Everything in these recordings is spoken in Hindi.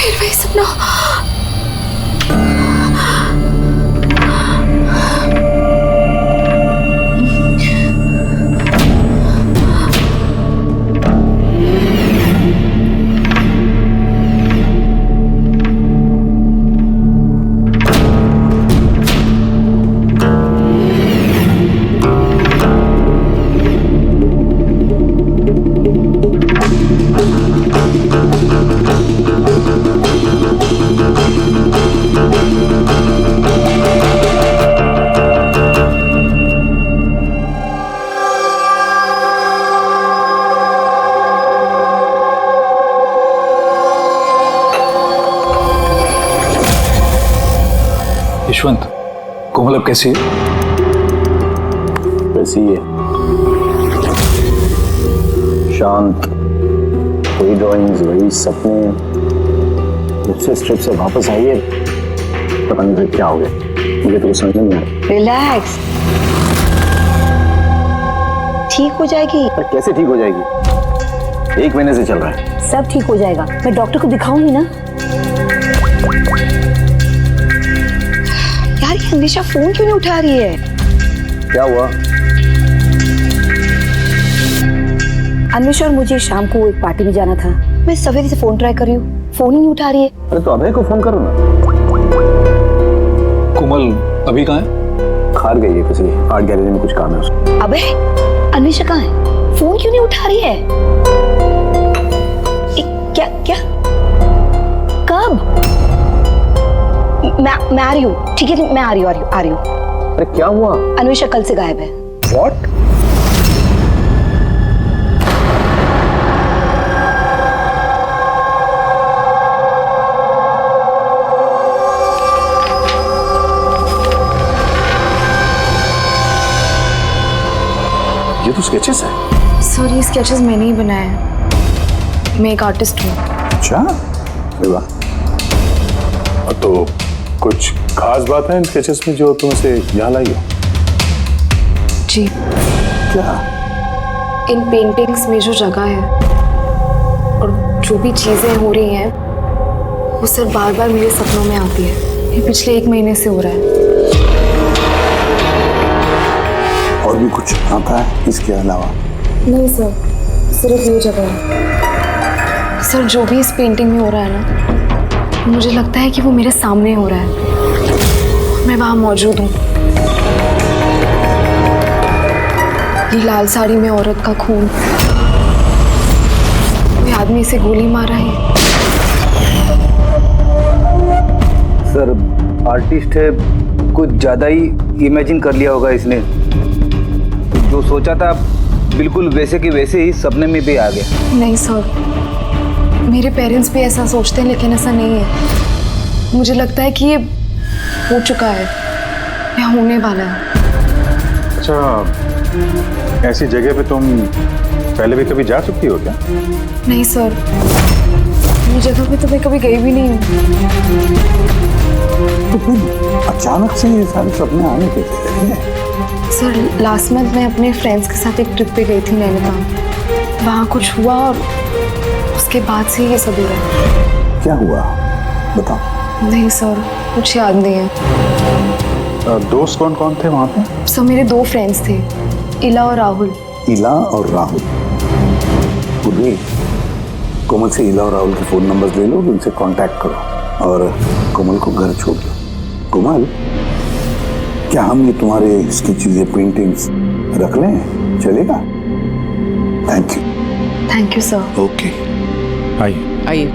फिर वही सपना। यशवंत, कोमल अब कैसी है? कैसी है? शांत, वही ड्राइंग्स, वही सपने। जब से ट्रिप से वापस आई है पता नहीं फिर क्या हो गया, मुझे तो कुछ समझ नहीं आ रहा। रिलैक्स, ठीक हो जाएगी। पर कैसे ठीक हो जाएगी? 1 महीने से चल रहा है। सब ठीक हो जाएगा, मैं डॉक्टर को दिखाऊंगी ना। यार ये हमेशा फोन क्यों नहीं उठा रही है? क्या हुआ? अनिश और मुझे शाम को एक पार्टी में जाना था। मैं सवेरे से फोन ट्राई कर रही हूँ, फोन ही नहीं उठा रही है। अरे तो अभय को फोन करो ना। कोमल अभी कहाँ है? खार गई है किसी आर्ट गैलरी में, कुछ काम है उसको। अबे अनिशा कहाँ है? फोन क्यों नहीं उठा रही है? क्या क्या कब? मैं आ रही हूँ, ठीक है मैं आ रही हूँ। अरे क्या हुआ? अन्वेषा कल से गायब है। What? ये तो स्केचेस है। सर ये स्केचेस मैंने ही बनाए हैं, मैं एक आर्टिस्ट हूँ। अच्छा, अरे वाह। तो कुछ खास बात है इन स्केचेस में जो तुम इसे यहाँ लाई हो? जी, क्या? इन पेंटिंग्स में जो जगह है और जो भी चीजें हो रही हैं वो सर बार बार मेरे सपनों में आती है। ये पिछले 1 महीने से हो रहा है। और भी कुछ आता है इसके अलावा? नहीं सर, सिर्फ ये जगह है। सर जो भी इस पेंटिंग में हो रहा है ना, मुझे लगता है कि वो मेरे सामने हो रहा है, मैं वहां मौजूद हूँ। ये लाल साड़ी में औरत का खून, कोई आदमी इसे गोली मार रहा है। सर आर्टिस्ट है, कुछ ज्यादा ही इमेजिन कर लिया होगा इसने। जो सोचा था बिल्कुल वैसे के वैसे ही सपने में भी आ गया। नहीं सर, मेरे पेरेंट्स भी ऐसा सोचते हैं लेकिन ऐसा नहीं है। मुझे लगता है कि ये हो चुका है या होने वाला है। अच्छा, ऐसी जगह पे तुम पहले भी कभी जा चुकी हो क्या? नहीं सर, ये जगह पे तो मैं कभी गई भी नहीं हूँ। तो फिर अचानक से ये सारे सपने आने कैसे लगे? सर लास्ट मंथ मैं अपने फ्रेंड्स के साथ एक ट्रिप पे गई थी नैनीताल। वहाँ कुछ हुआ और उसके बाद से ये सब हो रहा है। क्या हुआ बताओ। नहीं सर, कुछ याद नहीं है। दोस्त कौन कौन थे वहाँ पे? सर मेरे 2 फ्रेंड्स थे, इला और राहुल। इला और राहुल? पूर्वी, कोमल से इला और राहुल के फोन नंबर्स ले लो, उनसे कांटेक्ट करो और कोमल को घर छोड़ दो। कोमल, क्या हम ये तुम्हारे इसकी चीजें पेंटिंग्स रख लें? चलेगा? Thank you. Thank you sir. Okay, आइए।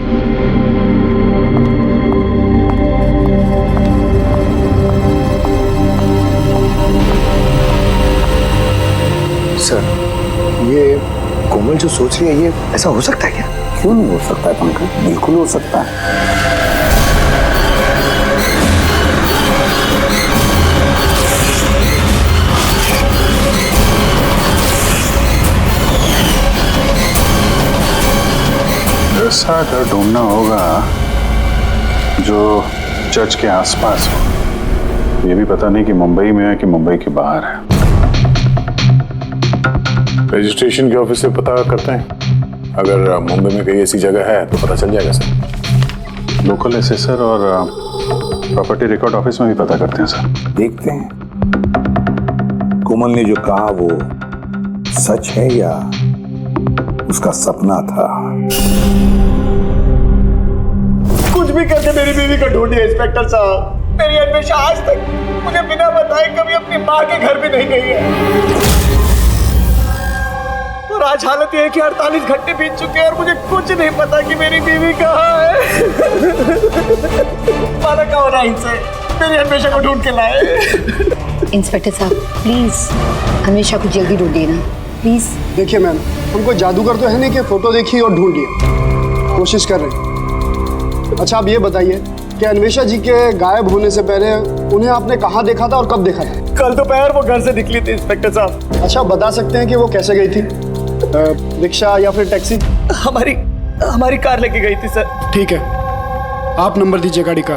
सर, ये कोमल जो सोच रही है ये ऐसा हो सकता है क्या? क्यों नहीं हो सकता है पंकज, बिल्कुल हो सकता है। ऐसा घर ढूंढना होगा जो चर्च के आसपास हो। ये भी पता नहीं कि मुंबई में है कि मुंबई के बाहर है। रजिस्ट्रेशन के ऑफिस से पता करते हैं, अगर मुंबई में कहीं ऐसी जगह है तो पता चल जाएगा सर। लोकल एसेसर और प्रॉपर्टी रिकॉर्ड ऑफिस में भी पता करते हैं सर। देखते हैं कोमल ने जो कहा वो सच है या उसका सपना था। कुछ भी करके मेरी बीवी को ढूंढिए इंस्पेक्टर साहब। मेरी अन्वेषा आज तक मुझे बिना बताए कभी अपनी माँ के घर भी नहीं गई है। और आज हालत ये है कि 48 घंटे बीत चुके हैं और मुझे कुछ नहीं पता कि मेरी बीवी कहाँ है। माना का होना इनसे मेरी अन्वेषा को ढूंढ के लाए। इंस्पेक्टर साहब प्लीज अन्वेषा को जल्दी ढूंढिए ना प्लीज। देखिए मैम, हमको जादूगर तो है नहीं कि फोटो देखी और ढूंढ लिया, कोशिश कर रहे हैं। अच्छा आप ये बताइए कि अन्वेषा जी के गायब होने से पहले उन्हें आपने कहाँ देखा था और कब देखा था? कल दोपहर वो घर से निकली थी इंस्पेक्टर साहब। अच्छा आप बता सकते हैं कि वो कैसे गई थी, रिक्शा या फिर टैक्सी? हमारी कार लेके गई थी सर। ठीक है, आप नंबर दीजिए गाड़ी का।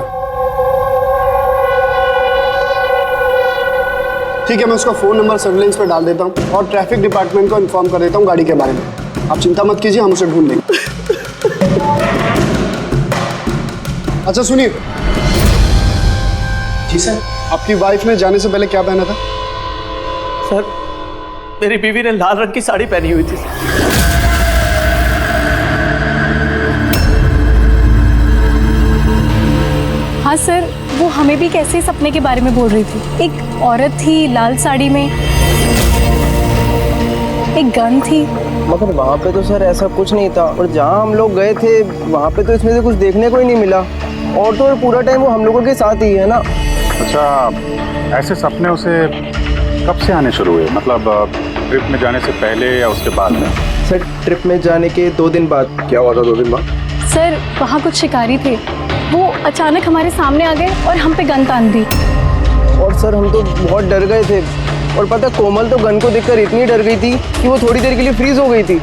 ठीक है, मैं उसका फ़ोन नंबर सर्विलेंस पे डाल देता हूँ और ट्रैफिक डिपार्टमेंट को इन्फॉर्म कर देता हूँ गाड़ी के बारे में। आप चिंता मत कीजिए, हम उसे ढूंढ लेंगे। अच्छा सुनिए। जी सर। आपकी वाइफ ने जाने से पहले क्या पहना था? सर मेरी बीवी ने लाल रंग की साड़ी पहनी हुई थी। हाँ सर, वो हमें भी कैसे सपने के बारे में बोल रही थी। एक औरत थी लाल साड़ी में, एक गन थी। मगर वहाँ पे तो सर ऐसा कुछ नहीं था, और जहाँ हम लोग गए थे वहाँ पे तो इसमें से कुछ देखने को ही नहीं मिला। और तो पूरा टाइम वो हम लोगों के साथ ही है ना। अच्छा, ऐसे सपने उसे कब से आने शुरू हुए? मतलब ट्रिप में जाने से पहले या उसके बाद में? सर ट्रिप में जाने के 2 दिन बाद। क्या हुआ था 2 दिन बाद? सर वहाँ कुछ शिकारी थे, वो अचानक हमारे सामने आ गए और हम पे गन तान दी। और सर हम तो बहुत डर गए थे, और पता कोमल तो गन को देखकर इतनी डर गई थी कि वो थोड़ी देर के लिए फ्रीज हो गई थी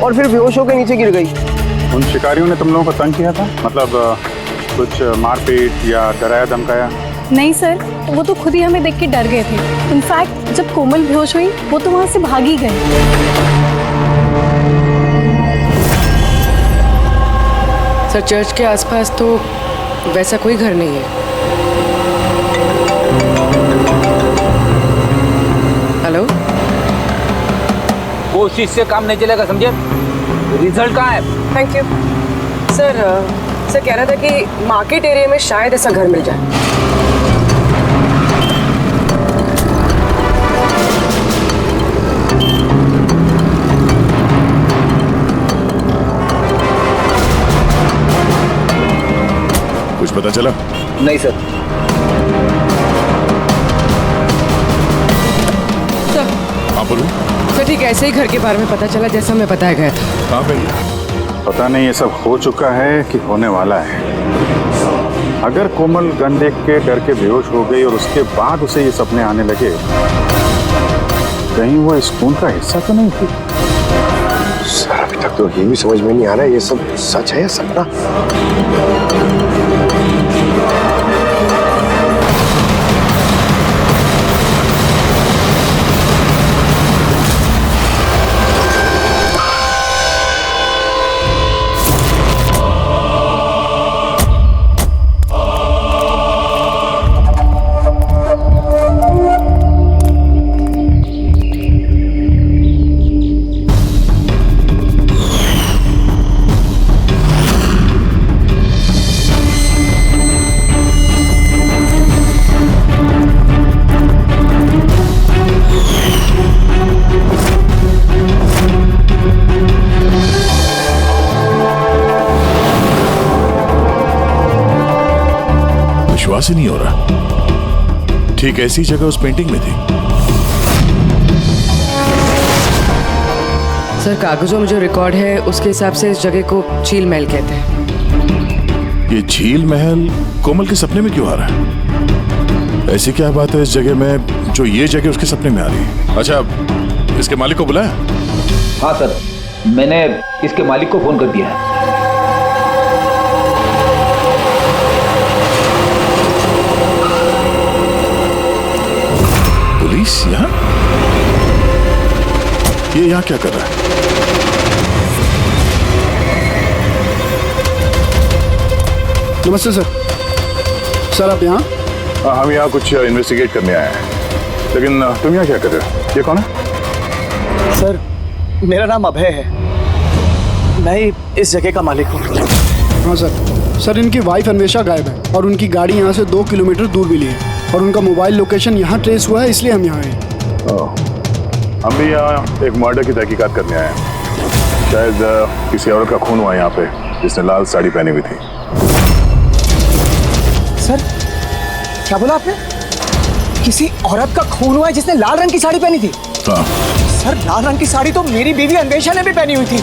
और फिर बेहोश होकर नीचे गिर गई। उन शिकारियों ने तुम लोगों को तंग किया था? मतलब कुछ मारपीट या डराया धमकाया? नहीं सर, वो तो खुद ही हमें देख के डर गए थे। इनफैक्ट जब कोमल बेहोश हुई वो तो वहाँ से भाग ही गई। सर चर्च के आसपास तो वैसा कोई घर नहीं है। हेलो, कोशिश से काम नहीं चलेगा, समझे? रिजल्ट कहाँ है? Thank you sir. सर कह रहा था कि मार्केट एरिया में शायद ऐसा घर मिल जाए। कुछ पता चला? नहीं सर। हाँ बोलो। सर ठीक ऐसे ही घर के बारे में पता चला जैसा हमें बताया गया था। कहाँ पे? पता नहीं ये सब हो चुका है कि होने वाला है। अगर कोमल गन देख के डर के बेहोश हो गई और उसके बाद उसे ये सपने आने लगे, कहीं वो इस खून का हिस्सा तो नहीं थी? सर अभी तक तो ये भी समझ में नहीं आ रहा है ये सब सच है या सपना। विश्वास ही नहीं हो रहा। ठीक ऐसी जगह उस पेंटिंग में थी। सर कागजों में जो रिकॉर्ड है उसके हिसाब से इस जगह को झील महल कहते हैं। ये झील महल कोमल के सपने में क्यों आ रहा है? ऐसी क्या बात है इस जगह में जो ये जगह उसके सपने में आ रही है? अच्छा, इसके मालिक को बुलाया? हाँ सर, मैंने इसके मालिक को फोन कर दिया है। पुलिस यहाँ? ये यहाँ क्या कर रहा है? नमस्ते सर। सर आप यहाँ? हम यहाँ कुछ इन्वेस्टिगेट करने आए हैं, लेकिन तुम यहाँ क्या कर रहे हो? ये कौन है? सर मेरा नाम अभय है, मैं इस जगह का मालिक हूँ। हाँ सर। सर इनकी वाइफ अन्वेषा गायब है और उनकी गाड़ी यहाँ से 2 किलोमीटर दूर मिली है और उनका मोबाइल लोकेशन यहाँ ट्रेस हुआ है, इसलिए हम यहाँ आए। हम भी यहाँ एक मर्डर की तहकीकात करने आए हैं। शायद किसी औरत का खून हुआ यहाँ पे जिसने लाल साड़ी पहनी हुई थी। सर क्या बोला आपने? किसी औरत का खून हुआ है जिसने लाल रंग की साड़ी पहनी थी? हाँ। सर लाल रंग की साड़ी तो मेरी बीवी अन्वेषा ने भी पहनी हुई थी।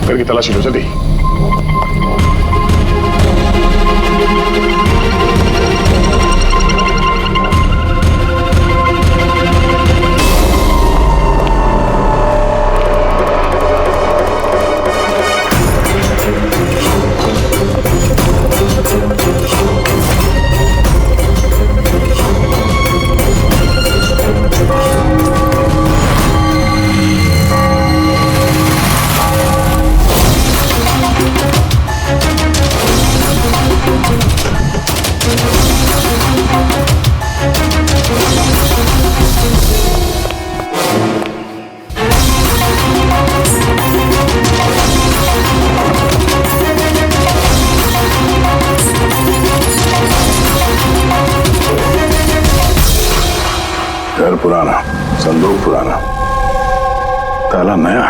घर की तलाशी लो जल्दी। घर पुराना, संदूक पुराना, ताला नया।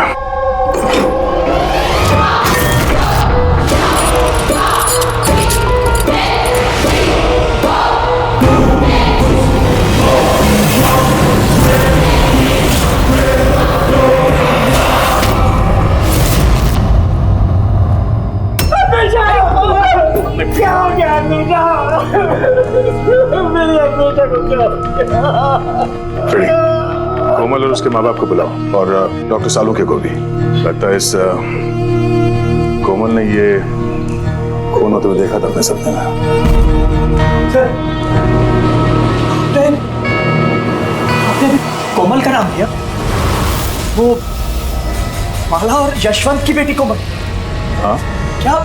क्या हो गया अन्वेषा? मेरी अन्वेषा को क्या हो गया? फ्रेडी, कोमल और उसके माँ बाप को बुलाओ और डॉक्टर सालुके को भी। लगता है इस कोमल ने ये खून होते हुए देखा था अपने सपने में। सर आपने कोमल का नाम लिया? वो माला और यशवंत की बेटी कोमल? हाँ। क्या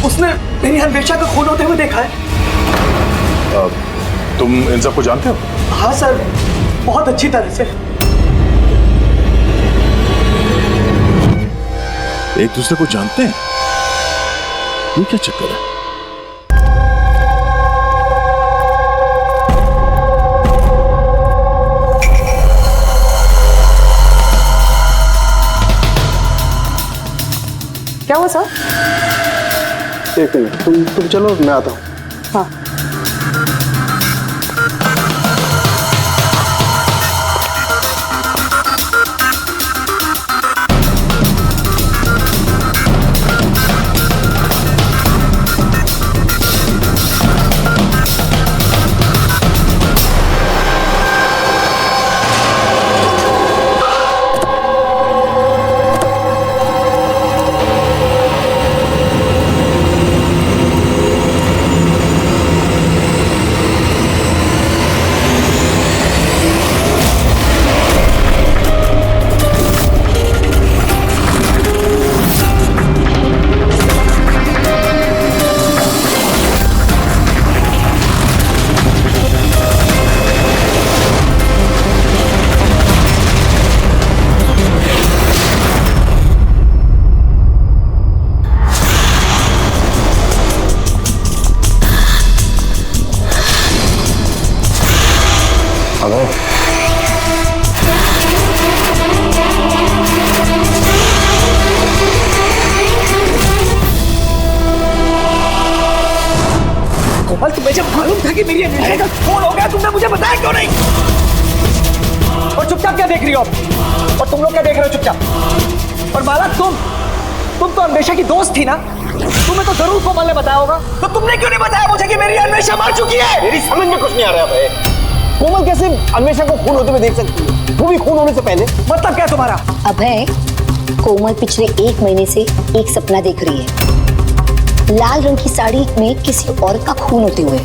उसने मेरी अन्वेषा का खून होते हुए देखा है? तुम इन सबको जानते हो? हाँ सर, बहुत अच्छी तरह से। एक दूसरे को जानते हैं? ये क्या चक्कर है? क्या हुआ सर? एक मिनट, तुम चलो, मैं आता हूँ। हाँ। कोमल तुम्हें जब मालूम था कि मेरी अन्वेषा का खून हो गया, तुमने मुझे बताया क्यों नहीं? और चुपचाप क्या देख रही हो? और तुम लोग क्या देख रहे हो चुपचाप? और माला तुम तो अन्वेषा की दोस्त थी ना? तुम्हें तो जरूर कोमल ने बताया होगा, तो तुमने क्यों नहीं बताया मुझे कि मेरी अन्वेषा मर चुकी है? मेरी समझ में कुछ नहीं आ रहा है। कोमल कैसे अन्वेषा को खून होते हुए देख सकती है, वो भी खून होने से पहले? मतलब क्या तुम्हारा? अभय, कोमल पिछले 1 महीने से एक सपना देख रही है। लाल रंग की साड़ी में किसी औरत का खून होते हुए।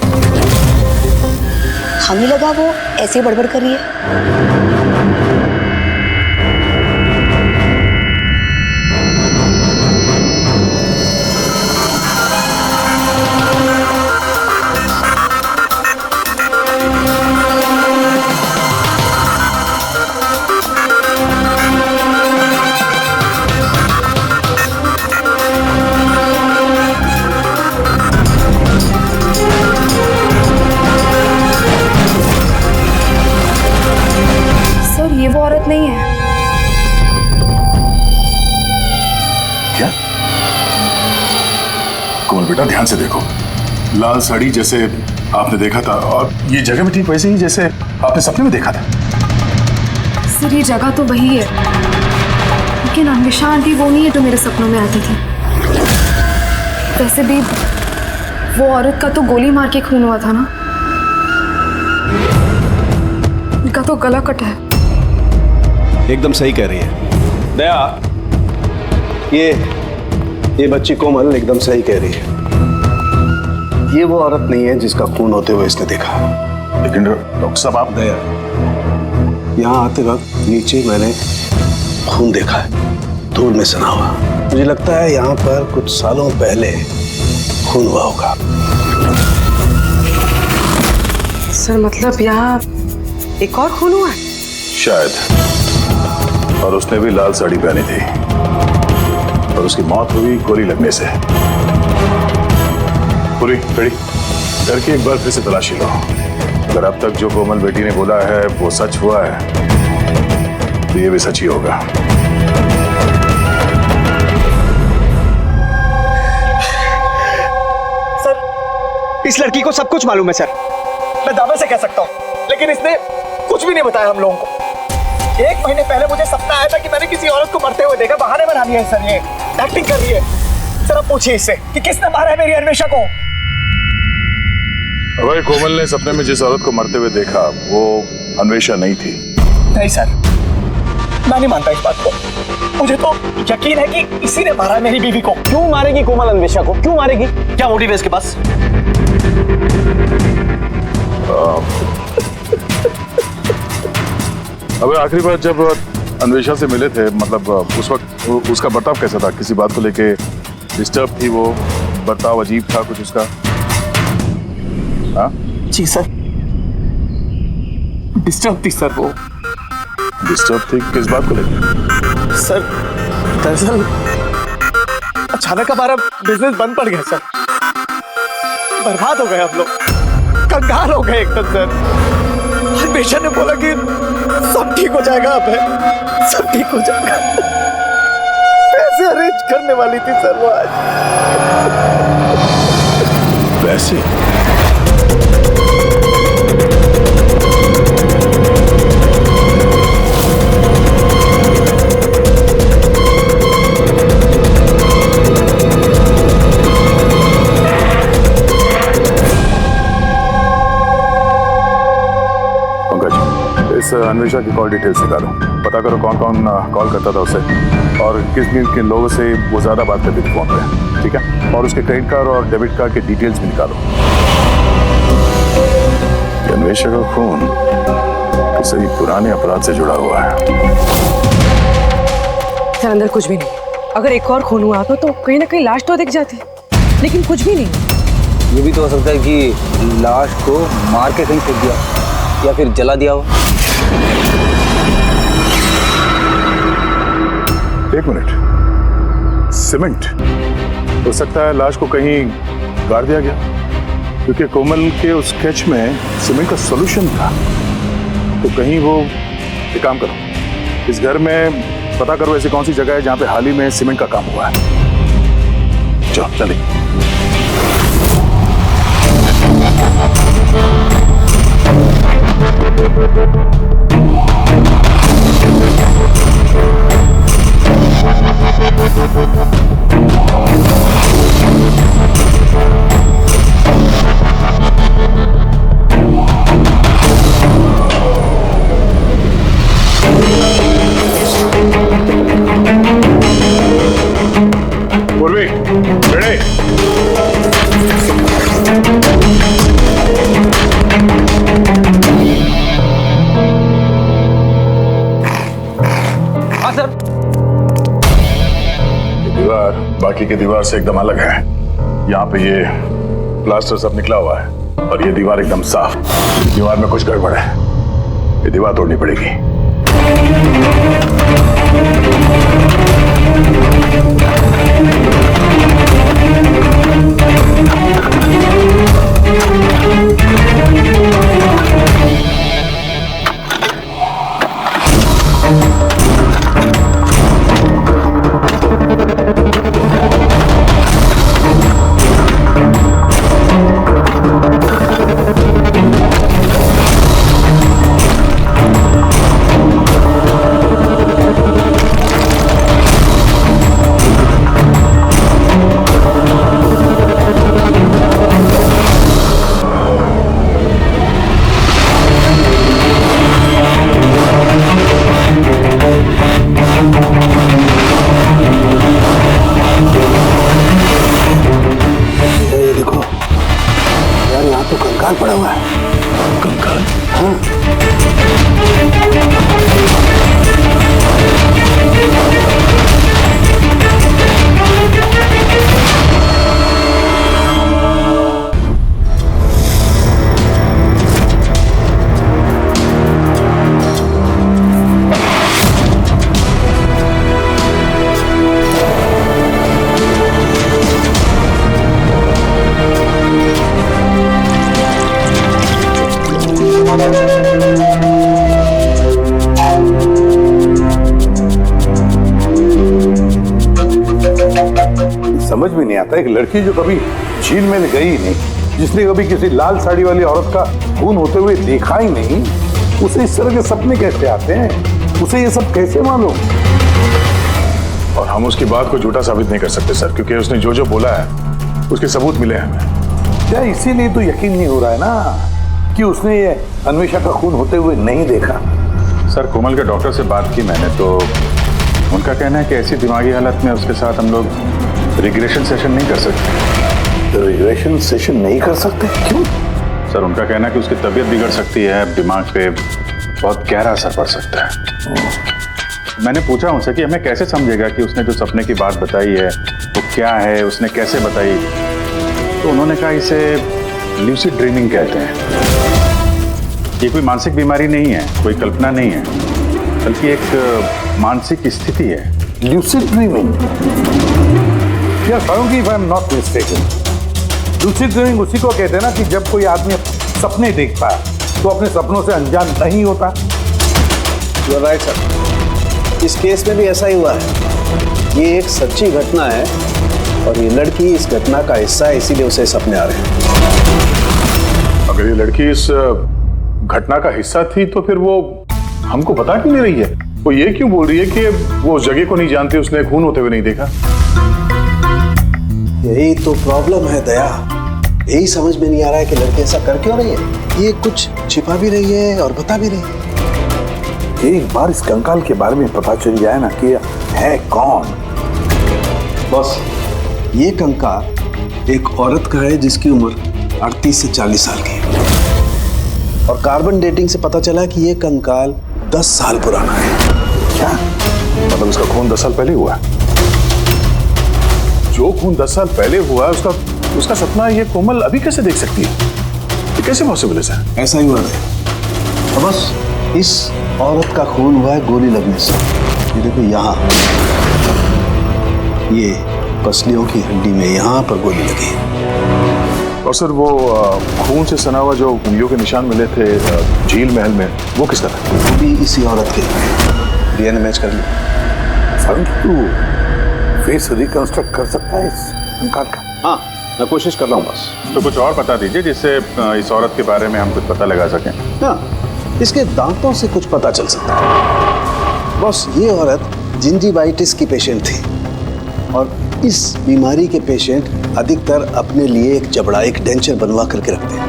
हमें लगा वो ऐसे बड़बड़ कर रही है। ये वो औरत नहीं है। क्या? कोमल बेटा ध्यान से देखो, लाल साड़ी जैसे आपने देखा था और ये जगह भी ठीक वैसे ही जैसे आपने सपने में देखा था। सर ये जगह तो वही है, लेकिन अन्वेषा आंटी वो नहीं है जो मेरे सपनों में आती थी। वैसे भी वो औरत का तो गोली मार के खून हुआ था ना, उनका तो गला कटा है। एकदम सही कह रही है दया, ये बच्ची कोमल एकदम सही कह रही है। ये वो औरत नहीं है जिसका खून होते हुए इसने देखा। लेकिन डॉक्टर साहब आप दया, यहाँ आते वक्त नीचे मैंने खून देखा है, धूल में सना हुआ। मुझे लगता है यहाँ पर कुछ सालों पहले खून हुआ होगा। सर मतलब यहाँ एक और खून हुआ है? शायद, और उसने भी लाल साड़ी पहनी थी और उसकी मौत हुई गोली लगने से। पूरी खड़ी करके एक बार फिर से तलाशी लो। अगर अब तक जो कोमल बेटी ने बोला है वो सच हुआ है तो ये भी सच ही होगा। सर इस लड़की को सब कुछ मालूम है सर, मैं दावे से कह सकता हूँ, लेकिन इसने कुछ भी नहीं बताया हम लोगों को। 1 महीने पहले मुझे सपना आया था कि मैंने किसी औरत को मरते हुए देखा। बहाने बना दिया है सर, ये एक्टिंग कर रही है। सर अब पूछिए इससे कि किसने मारा है मेरी अन्वेषा को। अगर कोमल ने सपने में जिस औरत को मरते हुए देखा वो अन्वेषा नहीं थी। नहीं सर, मैं नहीं मानता इस बात को। मुझे तो यकीन है कि इसी ने मारा है मेरी बीवी को। क्यों मारेगी कोमल अन्वेषा को? क्यों मारेगी? क्या मोटिव है इसके पास? अबे आखिरी बार जब अन्वेषा से मिले थे, मतलब उस वक्त उसका बर्ताव कैसा था? किसी बात को लेके डिस्टर्ब थी वो? बर्ताव अजीब था कुछ उसका? हाँ जी सर, डिस्टर्ब थी सर वो। डिस्टर्ब थी किस बात को लेके? सर दरअसल अचानक हमारा बिजनेस बंद पड़ गया सर, बर्बाद हो गए हम लोग, कंगाल हो गए एकदम सर। अन्वेषा ने बोला कि सब ठीक हो जाएगा, अब है सब ठीक हो जाएगा। पैसे अरेंज करने वाली थी सर वो आज। पैसे? अन्वेषा की कॉल डिटेल्स निकालो, पता करो कौन कौन कॉल करता था उसे और किन लोगों से वो ज्यादा बात करती थी फोन पे, ठीक है? और उसके क्रेडिट कार्ड और डेबिट कार्ड के डिटेल्स भी निकालो। अन्वेषा का खून किसी पुराने अपराध से जुड़ा हुआ है। सर अंदर कुछ भी नहीं। अगर एक और खून हुआ तो कहीं ना कहीं लाश तो दिख जाती, लेकिन कुछ भी नहीं। ये भी तो हो सकता है कि लाश को मार के कहीं फेंक दिया या फिर जला दिया हो। एक मिनट, सीमेंट? हो सकता है लाश को कहीं गाड़ दिया गया, क्योंकि कोमल के उस स्केच में सीमेंट का सॉल्यूशन था। तो कहीं वो, एक काम करो, इस घर में पता करो ऐसी कौन सी जगह है जहां पे हाल ही में सीमेंट का काम हुआ है। चलो चलिए। पूर्वी, रेडी? बाकी की दीवार से एकदम अलग है। यहाँ पे ये प्लास्टर सब निकला हुआ है और ये दीवार एकदम साफ। दीवार में कुछ गड़बड़ है, ये दीवार तोड़नी पड़ेगी। कंकाल पड़ा हुआ है। कंकाल? हाँ। समझ में नहीं आता, एक लड़की जो कभी झील में गई ही नहीं, जिसने कभी किसी लाल साड़ी वाली औरत का खून होते हुए देखा ही नहीं, उसे इस तरह के सपने कैसे आते हैं? उसे ये सब कैसे मालूम? और हम उसकी बात को झूठा साबित नहीं कर सकते सर, क्योंकि उसने जो जो बोला है उसके सबूत मिले हैं हमें। क्या इसीलिए तो यकीन नहीं हो रहा है ना कि उसने ये अन्वेषा का खून होते हुए नहीं देखा? सर, कोमल के डॉक्टर से बात की मैंने, तो उनका कहना है कि ऐसी दिमागी हालत में उसके साथ हम लोग रिग्रेशन सेशन नहीं कर सकते। रिग्रेशन सेशन नहीं कर सकते? क्यों? सर, उनका कहना है कि उसकी तबीयत बिगड़ सकती है, दिमाग पे बहुत गहरा असर पड़ सकता है। मैंने पूछा उनसे कि हमें कैसे समझेगा कि उसने जो सपने की बात बताई है वो क्या है, उसने कैसे बताई, तो उन्होंने कहा इसे ल्यूसिड ड्रीमिंग कहते हैं। ये कोई मानसिक बीमारी नहीं है, कोई कल्पना नहीं है, बल्कि एक मानसिक स्थिति है। Lucid dreaming? Yes, if I'm not mistaken. Lucid dreaming उसी को कहते हैं ना कि जब कोई आदमी सपने देखता है तो अपने सपनों से अनजान नहीं होता। You're right, sir. इस केस में भी ऐसा ही हुआ है। ये एक सच्ची घटना है और ये लड़की इस घटना का हिस्सा है, इसीलिए उसे सपने आ रहे हैं। अगर ये लड़की इस घटना का हिस्सा थी तो फिर वो हमको बता क्यों नहीं रही है? वो ये क्यों बोल रही है कि वो उस जगह को नहीं जानती, उसने खून होते हुए नहीं देखा? यही तो प्रॉब्लम है दया, यही समझ में नहीं आ रहा है कि लड़की ऐसा कर क्यों रही है। ये कुछ छिपा भी रही है और बता भी रही है। एक बार इस कंकाल के बारे में पता चल जाए ना कि है कौन। बॉस, ये कंकाल एक औरत का है जिसकी उम्र 38 से 40 साल की है और कार्बन डेटिंग से पता चला कि ये कंकाल 10 साल पुराना है। क्या मतलब उसका खून 10 साल पहले हुआ? जो खून 10 साल पहले हुआ उसका सपना ये कोमल अभी कैसे देख सकती है? ये कैसे पॉसिबल है सर? ऐसा ही हुआ है। तो बस इस औरत का खून हुआ है गोली लगने से। ये देखो यहाँ, ये पसलियों की हड्डी में यहाँ पर गोली लगी। और सर वो खून से सना हुआ जो उंगलियों के निशान मिले थे झील महल में, वो किसका था? वो भी इसी औरत के। डीएनए मैच कर लिया। तू फेस रिकंस्ट्रक्ट कर सकता है इस कंकाल का? हाँ, मैं कोशिश कर रहा हूँ बस। तो कुछ और बता दीजिए जिससे इस औरत के बारे में हम कुछ पता लगा सकें। हाँ, इसके दांतों से कुछ पता चल सकता है। बस ये औरत जिंजीवाइटिस की पेशेंट थी और इस बीमारी के पेशेंट अधिकतर अपने लिए एक जबड़ा, एक डेंचर बनवा करके रखते हैं।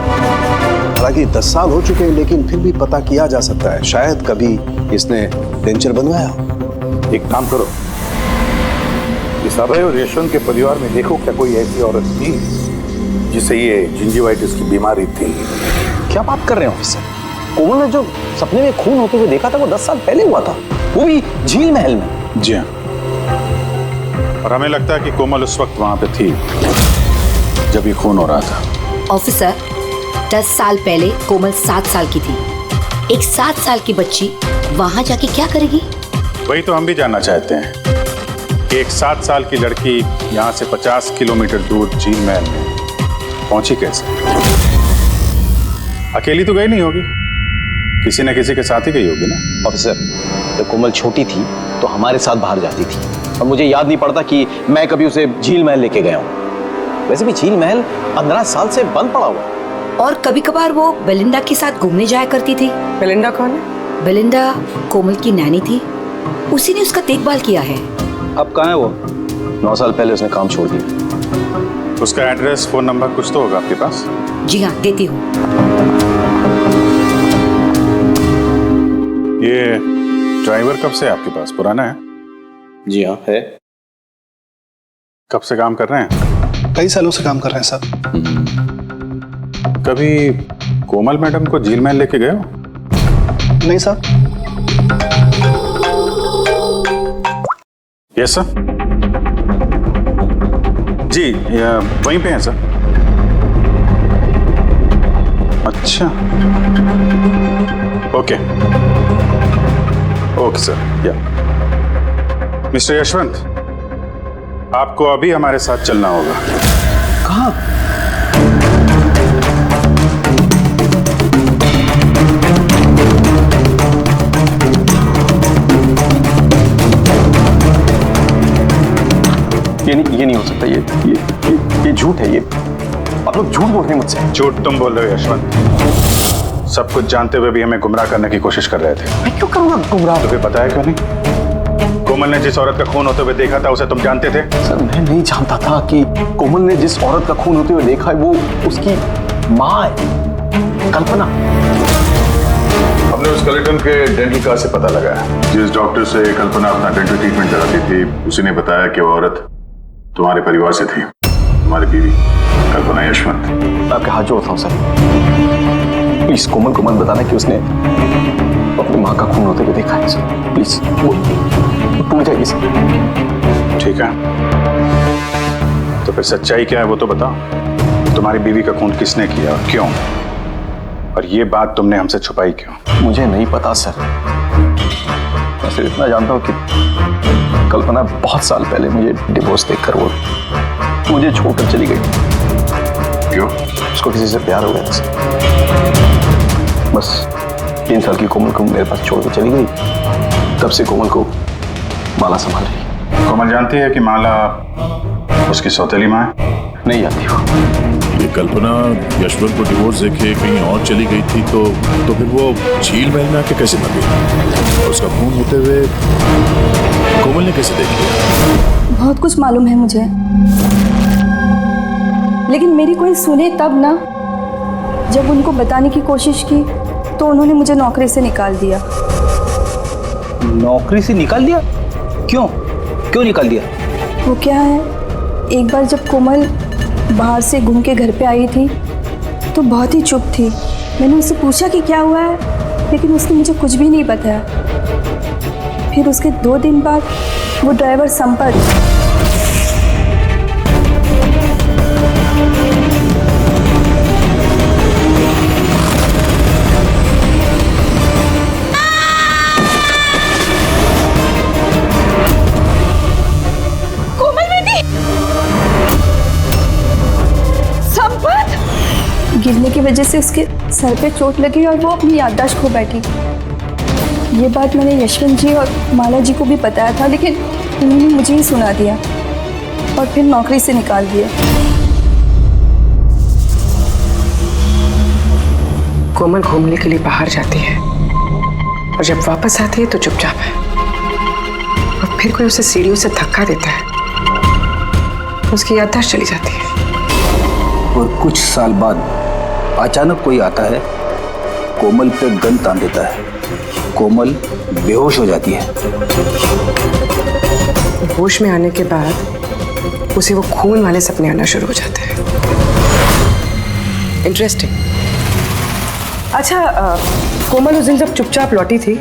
हालांकि 10 साल हो चुके हैं लेकिन फिर भी पता किया जा सकता है, शायद कभी इसने डेंचर बनवाया हो। एक काम करो, इस अभय और यशवंत के परिवार में देखो क्या कोई ऐसी औरत थी जिसे ये जिंजीवाइटिस की बीमारी थी। क्या बात कर रहे हैं ऑफिसर? कोमल ने जो सपने में खून होते हुए देखा था वो 10 साल पहले हुआ था, वो भी झील महल में। जी हाँ, और हमें लगता है कि कोमल उस वक्त वहां पे थी जब ये खून हो रहा था। ऑफिसर, 10 साल पहले कोमल 7 साल की थी। एक 7 साल की बच्ची वहां जाके क्या करेगी? वही तो हम भी जानना चाहते हैं कि एक 7 साल की लड़की यहाँ से 50 किलोमीटर दूर झील महल में पहुंची कैसे? अकेली तो गई नहीं होगी, किसी न किसी के साथ ही गई होगी ना। ऑफिसर, जब कोमल छोटी थी तो हमारे साथ बाहर जाती थी और मुझे याद नहीं पड़ता कि मैं कभी उसे झील महल लेके गया हूँ। वैसे भी झील महल 15 साल से बंद पड़ा हुआ। और कभी कभार वो बेलिंडा के साथ घूमने जाया करती थी। बेलिंडा कौन है? बेलिंडा कोमल की नैनी थी, उसी ने उसका देखभाल किया है। अब कहाँ है वो? 9 साल पहले उसने काम छोड़ दिया। उसका एड्रेस, फोन नंबर कुछ तो होगा आपके पास? जी हाँ, देती हूँ। ये ड्राइवर कब से आपके पास? पुराना है? जी हाँ, है। कब से काम कर रहे हैं? कई सालों से काम कर रहे हैं सर। कभी कोमल मैडम को झील महल लेके गए हो? नहीं सर। Yes sir. जी, वहीं पे हैं सर। अच्छा, ओके ओके सर। या मिस्टर यशवंत, आपको अभी हमारे साथ चलना होगा। कहाँ? ये नहीं हो सकता। ये झूठ है। ये आप लोग झूठ बोल रहे हैं मुझसे। झूठ तुम बोल रहे हो यशवंत। सब कुछ जानते हुए भी हमें गुमराह करने की कोशिश कर रहे थे। मैं क्यों करूंगा गुमराह? तुम्हें पता है क्यों नहीं? कोमल ने जिस औरत का खून होते हुए देखा था उसे तुम जानते थे? सर, मैं नहीं जानता था कि कोमल ने जिस औरत का खून होते हुए देखा है वो उसकी माँ है, कल्पना। हमने उस कलेक्टर के डेंटल कार्ड से पता लगाया। जिस डॉक्टर से कल्पना अपना डेंटल ट्रीटमेंट कराती थी उसी ने बताया कि वो औरत तुम्हारे परिवार से थी, तुम्हारी बीवी कल्पना यशवंत। मैं आपके हाथ जोड़ता हूँ सर, प्लीज कोमल को मत बताना कि उसने अपनी माँ का खून होते हुए देखा है सर। प्लीज, वो टूट जाएगी सर। ठीक है, तो फिर सच्चाई क्या है वो तो बताओ। तुम्हारी बीवी का खून किसने किया और क्यों? और ये बात तुमने हमसे छुपाई क्यों? मुझे नहीं पता सर। मैं सिर्फ इतना जानता हूँ कि कल्पना बहुत साल पहले मुझे डिवोर्स देकर वो मुझे छोड़कर चली गई। क्यों? उसको किसी से प्यार हो गया था सर। बस 3 साल की कोमल को मेरे पास छोड़ के चली गई। तब से कोमल को माला संभाल रही। कोमल जानती है कि माला उसकी सौतेली माँ है? नहीं जानती वो। ये कल्पना यशवंत को डिवोर्स देके कहीं और चली गई थी तो फिर वो झील महल में आके कैसे मर गई? और उसका खून होते हुए कोमल ने कैसे देख लिया? बहुत कुछ मालूम है मुझे, लेकिन मेरी कोई सुने तब ना। जब उनको बताने की कोशिश की तो उन्होंने मुझे नौकरी से निकाल दिया। नौकरी से निकाल दिया? क्यों? क्यों निकाल दिया? वो क्या है, एक बार जब कोमल बाहर से घूम के घर पे आई थी तो बहुत ही चुप थी। मैंने उससे पूछा कि क्या हुआ है, लेकिन उसने मुझे कुछ भी नहीं बताया। फिर उसके 2 दिन बाद वो ड्राइवर संपत गिरने की वजह से उसके सर पे चोट लगी और वो अपनी याददाश्त खो बैठी। ये बात मैंने यशवंत जी और माला जी को भी बताया था, लेकिन उन्होंने मुझे ही सुना दिया और फिर नौकरी से निकाल दिया। कोमल घूमने के लिए बाहर जाती है और जब वापस आती है तो चुपचाप है, और फिर कोई उसे सीढ़ियों से धक्का देता है, उसकी याददाश्त चली जाती है। और कुछ साल बाद अचानक कोई आता है, कोमल पे गन तान देता है, कोमल बेहोश हो जाती है। होश में आने के बाद उसे वो खून वाले सपने आना शुरू हो जाते हैं। इंटरेस्टिंग। अच्छा, कोमल उस दिन जब चुपचाप लौटी थी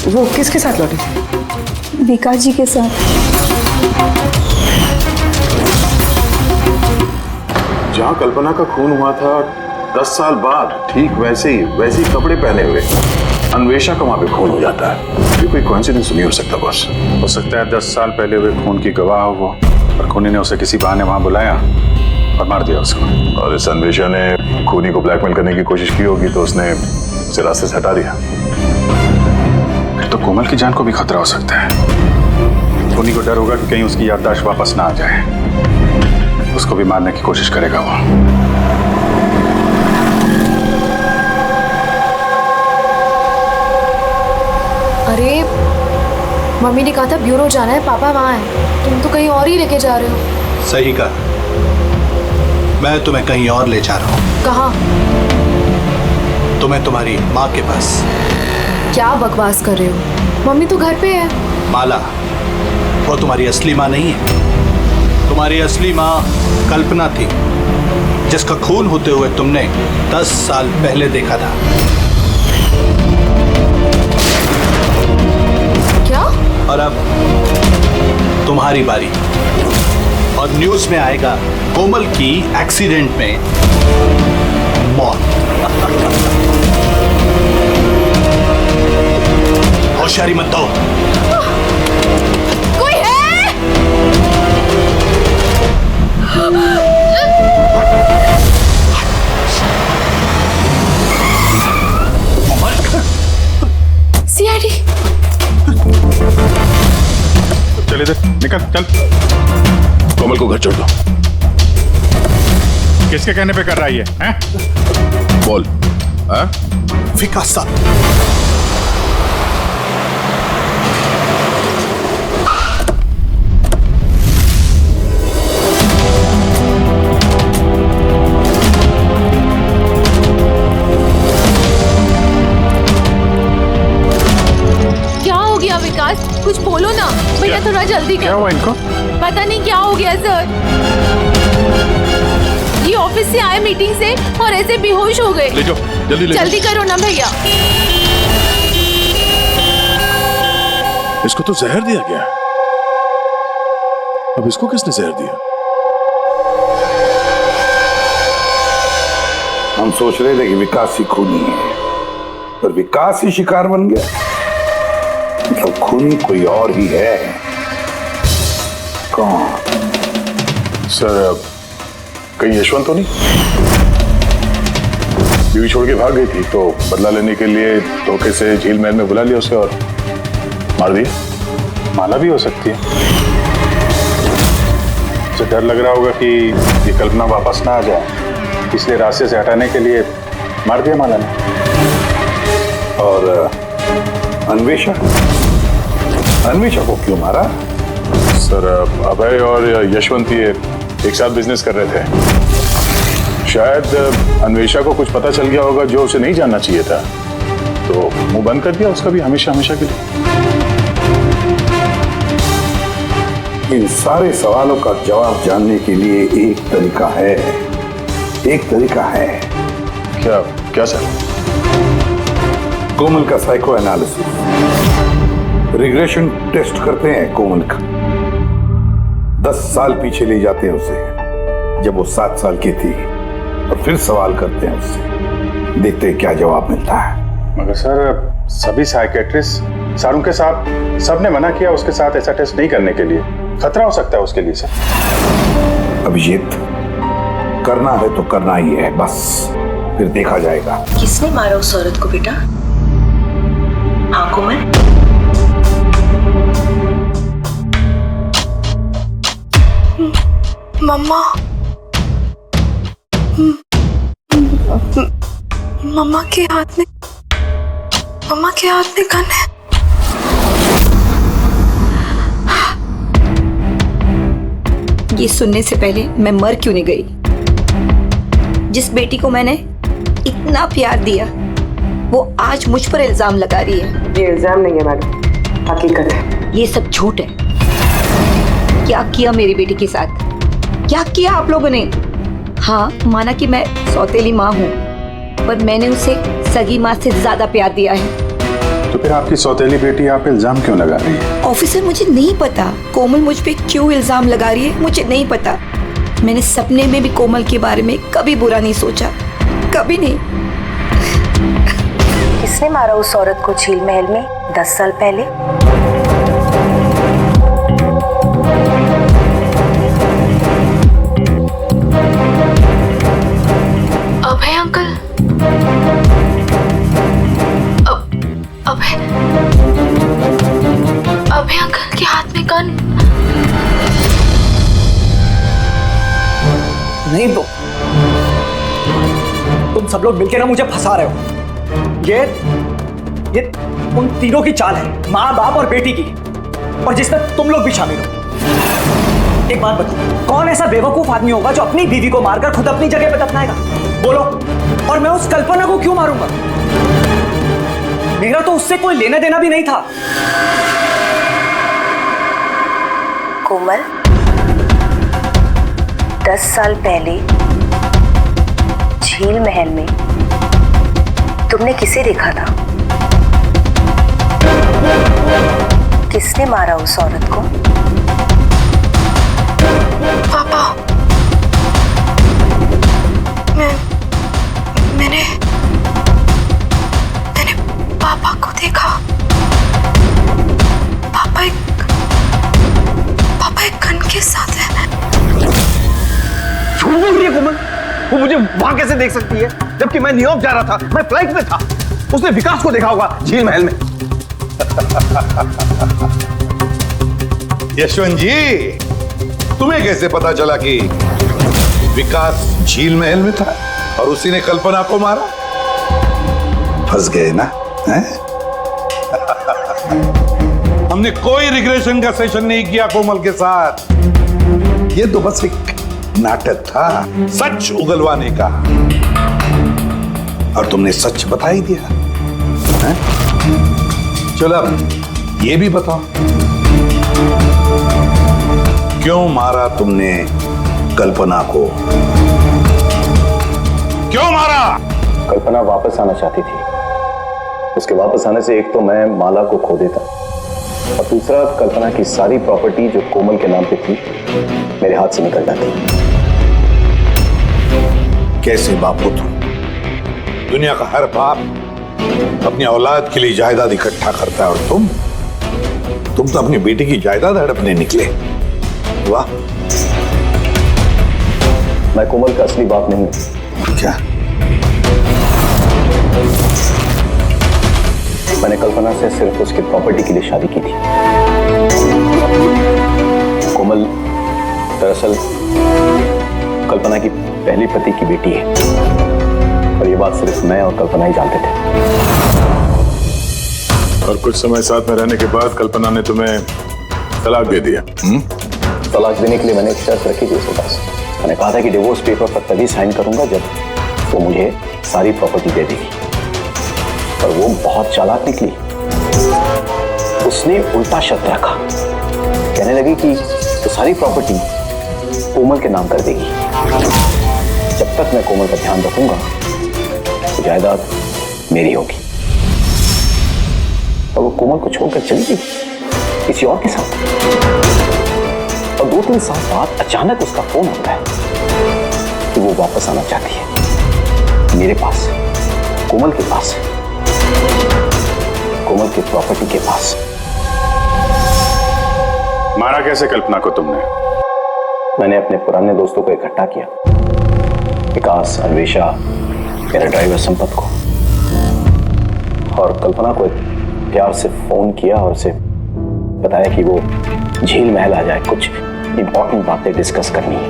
वो किसके साथ लौटी थी? विकास जी के साथ। माँ कल्पना का खून हुआ था 10 साल बाद, ठीक वैसे ही कपड़े पहने हुए अन्वेषा का वहां पे खून हो जाता है। ये कोई कोइंसिडेंस नहीं हो सकता बॉस। हो सकता है 10 साल पहले हुए खून की गवाह हो वो, और खूनी ने उसे किसी बहाने वहां बुलाया और मार दिया उसको। और इस अन्वेषा ने खूनी को ब्लैकमेल करने की कोशिश की होगी तो उसने उसे रास्ते से हटा दिया। फिर तो कोमल की जान को भी खतरा हो सकता है। खूनी को डर होगा कि कहीं उसकी याददाश्त वापस ना आ जाए, उसको भी मारने की कोशिश करेगा वो। अरे मम्मी ने कहा था ब्यूरो जाना है, पापा वहाँ है, तुम तो कहीं और ही लेके जा रहे हो। सही कहा, मैं तुम्हें कहीं और ले जा रहा हूँ। कहाँ? तुम्हें तुम्हारी माँ के पास। क्या बकवास कर रहे हो? मम्मी तो घर पे है। माला, वो तुम्हारी असली माँ नहीं है। तुम्हारी असली माँ कल्पना थी, जिसका खून होते हुए तुमने 10 साल पहले देखा था। क्या? और अब तुम्हारी बारी, और न्यूज़ में आएगा कोमल की एक्सीडेंट में मौत। होशियारी मत दो। कोई है? सीआईडी। चल इधर निकल, चल। कोमल को घर छोड़ दो। किसके कहने पे कर रहा है ये? हैं? बोल। हाँ? विकास साहब, क्या हो गया विकास? कुछ बोलो ना भैया, थोड़ा जल्दी क्या करो। हुआ इनको? पता नहीं क्या हो गया सर। ये ऑफिस से आए मीटिंग से और ऐसे बेहोश हो गए। ले जाओ, जल्दी ले जाओ। जल्दी करो ना भैया। इसको तो जहर दिया गया। अब इसको किसने जहर दिया? हम सोच रहे थे कि विकास ही खूनी है, पर विकास ही शिकार बन गया। मतलब खूनी कोई और ही है। कौन? सर, कहीं यशवंत तो नहीं? बीवी छोड़ के भाग गई थी तो बदला लेने के लिए धोखे से झील महल में बुला लिया उसे और मार दिया। माला भी हो सकती है। उसे डर लग रहा होगा कि ये कल्पना वापस ना आ जाए, इसलिए रास्ते से हटाने के लिए मार दिया माला ने। और अन्वेषा को क्यों मारा? सर, अभय और यशवंत ये एक साथ बिजनेस कर रहे थे। शायद अन्वेषा को कुछ पता चल गया होगा जो उसे नहीं जानना चाहिए था, तो मुंह बंद कर दिया उसका भी हमेशा हमेशा के लिए। इन सारे सवालों का जवाब जानने के लिए एक तरीका है। क्या क्या सर? कोमल का साइको एनालिसिस, रिग्रेशन टेस्ट करते हैं कोमल का। 10 साल पीछे ले जाते हैं उसे, जब वो 7 साल की थी, और फिर सवाल करते हैं उससे, देखते हैं क्या जवाब मिलता है। मगर सर, सभी साइकेट्रिस्ट सारों के साथ सबने मना किया उसके साथ ऐसा टेस्ट नहीं करने के लिए। खतरा हो सकता है उसके लिए सर। अभिजीत, करना है तो करना ही है, बस फिर देखा जाएगा। किसने मारा उस औरत को बेटा? हाँ कोमल? मम्मा, मम्मा के हाथ में गन है। ये सुनने से पहले मैं मर क्यों नहीं गई? जिस बेटी को मैंने इतना प्यार दिया, वो आज मुझ पर इल्जाम लगा रही है। ये इल्जाम नहीं है मैडम, हकीकत है। ये सब झूठ है। क्या किया मेरी बेटी के साथ? क्या किया आप लोगों ने? हाँ, माना कि मैं सौतेली माँ हूँ, पर मैंने उसे सगी माँ से ज्यादा प्यार दिया है। तो फिर आपकी सौतेली बेटी आप इल्जाम क्यों लगा रही है? ऑफिसर, मुझे नहीं पता कोमल मुझ पे क्यों इल्जाम लगा रही है, मुझे नहीं पता। मैंने सपने में भी कोमल के बारे में कभी बुरा नहीं सोचा, कभी नहीं। किसने मारा उस औरत को झील महल में 10 साल पहले? अभय अंकल। अभय अंकल के हाथ में गन। नहीं तो तुम सब लोग मिलकर ना मुझे फंसा रहे हो। ये उन तीनों की चाल है, माँ बाप और बेटी की, और जिसमें तुम लोग भी शामिल हो। एक बात बताओ, कौन ऐसा बेवकूफ आदमी होगा जो अपनी बीवी को मारकर खुद अपनी जगह पे दफनाएगा? बोलो। और मैं उस कल्पना को क्यों मारूंगा? मेरा तो उससे कोई लेना देना भी नहीं था। कोमल, 10 साल पहले झील महल में तुमने किसे देखा था? किसने मारा उस औरत को? पापा, मैंने पापा को देखा। पापा एक गन के साथ है। झूठ बोल रही है कोमल। वो मुझे वहां कैसे देख सकती है जबकि मैं न्यूयॉर्क जा रहा था, मैं फ्लाइट में था। उसने विकास को देखा होगा झील महल में। यशवंत जी, तुम्हें कैसे पता चला कि विकास झील महल में था और उसी ने कल्पना को मारा? फंस गए ना? हैं? हमने कोई रिग्रेशन का सेशन नहीं किया कोमल के साथ। ये तो बस एक नाटक था, सच उगलवाने का। और तुमने सच बता ही दिया। हैं? चलो अब ये भी बताओ, क्यों मारा तुमने कल्पना को? क्यों मारा? कल्पना वापस आना चाहती थी। उसके वापस आने से एक तो मैं माला को खो देता और दूसरा कल्पना की सारी प्रॉपर्टी जो कोमल के नाम पे थी मेरे हाथ से निकल जाती। कैसे बाप हो तुम? दुनिया का हर बाप अपनी औलाद के लिए जायदाद इकट्ठा करता है और तुम तो अपनी बेटी की जायदाद हड़पने निकले। वाह। मैं कोमल का असली बाप नहीं हूं। क्या? मैंने कल्पना से सिर्फ उसकी प्रॉपर्टी के लिए शादी की थी। कोमल दरअसल कल्पना की पहली पति की बेटी है और ये बात सिर्फ मैं और कल्पना ही जानते थे। और कुछ समय साथ में रहने के बाद कल्पना ने तुम्हें तलाक दे दिया? तलाक देने के लिए मैंने एक शर्त रखी थी उसके पास। मैंने कहा था कि डिवोर्स पेपर पर तभी साइन करूंगा जब वो मुझे सारी प्रॉपर्टी दे देगी। पर वो बहुत चालाक निकली। उसने उल्टा शर्त रखा, कहने लगी कि तो सारी प्रॉपर्टी कोमल के नाम कर देगी। जब तक मैं कोमल का ध्यान रखूंगा तो जायदाद मेरी होगी। और वो कोमल को छोड़कर चली गई किसी और के साथ। और 2-3 साल बाद अचानक उसका फोन आता है कि वो वापस आना चाहती है मेरे पास, कोमल के पास, कोमल की प्रॉपर्टी के पास। मारा कैसे कल्पना को तुमने? मैंने अपने पुराने दोस्तों को इकट्ठा किया, विकास, अन्वेषा, मेरा ड्राइवर संपत को, और कल्पना को प्यार से फोन किया और उसे बताया कि वो झील महल आ जाए, कुछ इंपॉर्टेंट बातें डिस्कस करनी है।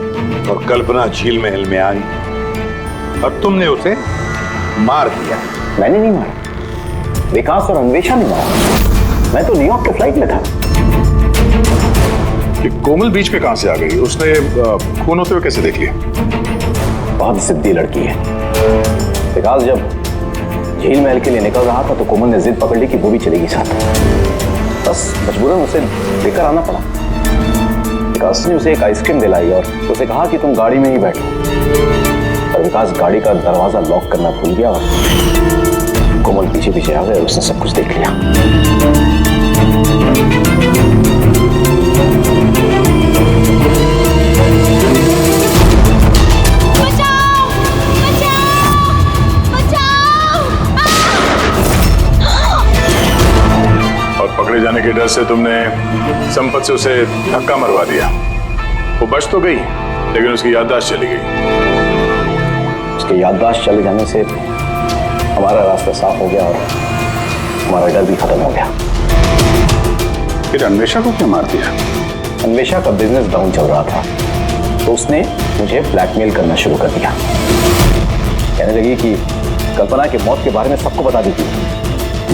और कल्पना झील महल में आई और तुमने उसे मार दिया? मैंने नहीं मारा, विकास और अन्वेषा ने मारा। मैं तो न्यूयॉर्क के फ्लाइट में था। कोमल बीच पे कहां से आ गई? उसने खून होते हुए कैसे देख लिया? बहुत जिद्दी लड़की है। विकास जब झील महल के लिए निकल रहा था तो कोमल ने जिद पकड़ ली कि वो भी चलेगी साथ। बस मजबूरन उसे लेकर आना पड़ा। विकास ने उसे एक आइसक्रीम दिलाई और उसे कहा कि तुम गाड़ी में ही बैठो। पर विकास गाड़ी का दरवाजा लॉक करना भूल गया और कोमल पीछे पीछे आ गए और उसने सब कुछ देख लिया। के डर से तुमने संपत से उसे धक्का मरवा दिया। वो बच तो गई लेकिन उसकी याददाश्त चली गई। उसकी याददाश्त चले जाने से हमारा रास्ता साफ हो गया और हमारा डर भी खत्म हो गया। फिर अन्वेषा को क्यों मार दिया? अन्वेषा का बिजनेस डाउन चल रहा था तो उसने मुझे ब्लैकमेल करना शुरू कर दिया। कहने लगी कि कल्पना की मौत के बारे में सबको बता दी थी।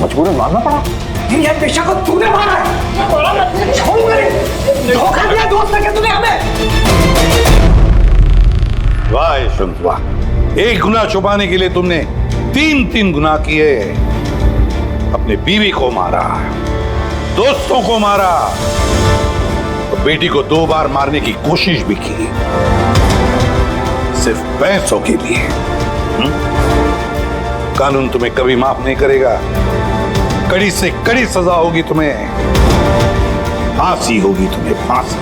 मजबूरन मारना पड़ा। ये अन्वेषा को तूने मारा है। छोड़ूंगा नहीं। धोखा दिया दोस्त ने तूने हमें। वाह यशवंत वाह, एक गुनाह छुपाने के लिए तुमने 3 गुनाह किए। अपने बीवी को मारा, दोस्तों को मारा, और बेटी को 2 बार मारने की कोशिश भी की, सिर्फ पैसों के लिए। कानून तुम्हें कभी माफ नहीं करेगा। कड़ी से कड़ी सजा होगी तुम्हें, फांसी होगी तुम्हें, फांसी।